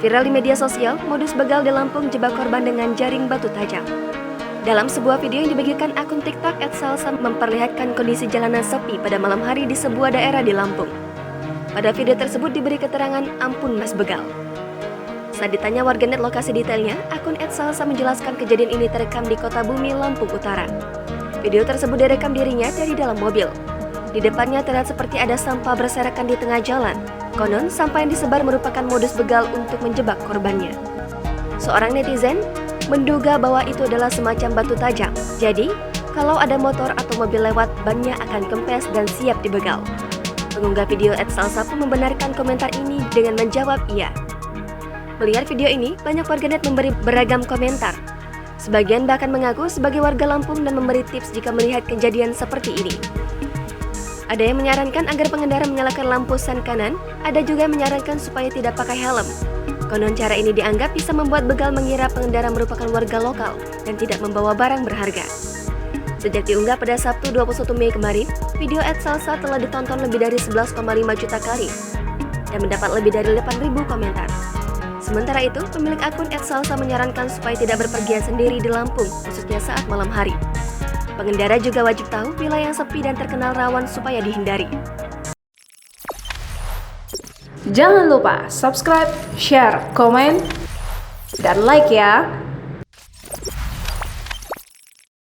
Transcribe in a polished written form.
Viral di media sosial, modus begal di Lampung jebak korban dengan jaring batu tajam. Dalam sebuah video yang dibagikan akun TikTok @salsa memperlihatkan kondisi jalanan sepi pada malam hari di sebuah daerah di Lampung. Pada video tersebut diberi keterangan "Ampun Mas Begal". Saat ditanya warganet lokasi detailnya, akun @salsa menjelaskan kejadian ini terekam di Kota Bumi, Lampung Utara. Video tersebut direkam dirinya dari dalam mobil. Di depannya terlihat seperti ada sampah berserakan di tengah jalan. Konon, sampah yang disebar merupakan modus begal untuk menjebak korbannya. Seorang netizen menduga bahwa itu adalah semacam batu tajam. Jadi, kalau ada motor atau mobil lewat, bannya akan kempes dan siap dibegal. Pengunggah video @salsa pun membenarkan komentar ini dengan menjawab iya. Melihat video ini, banyak warganet memberi beragam komentar. Sebagian bahkan mengaku sebagai warga Lampung dan memberi tips jika melihat kejadian seperti ini. Ada yang menyarankan agar pengendara menyalakan lampu sen kanan, ada juga yang menyarankan supaya tidak pakai helm. Konon cara ini dianggap bisa membuat begal mengira pengendara merupakan warga lokal dan tidak membawa barang berharga. Sejak diunggah pada Sabtu 21 Mei kemarin, video @salsa telah ditonton lebih dari 11,5 juta kali dan mendapat lebih dari 8.000 komentar. Sementara itu, pemilik akun @salsa menyarankan supaya tidak berpergian sendiri di Lampung, khususnya saat malam hari. Pengendara juga wajib tahu wilayah yang sepi dan terkenal rawan supaya dihindari. Jangan lupa subscribe, share, komen, dan like ya!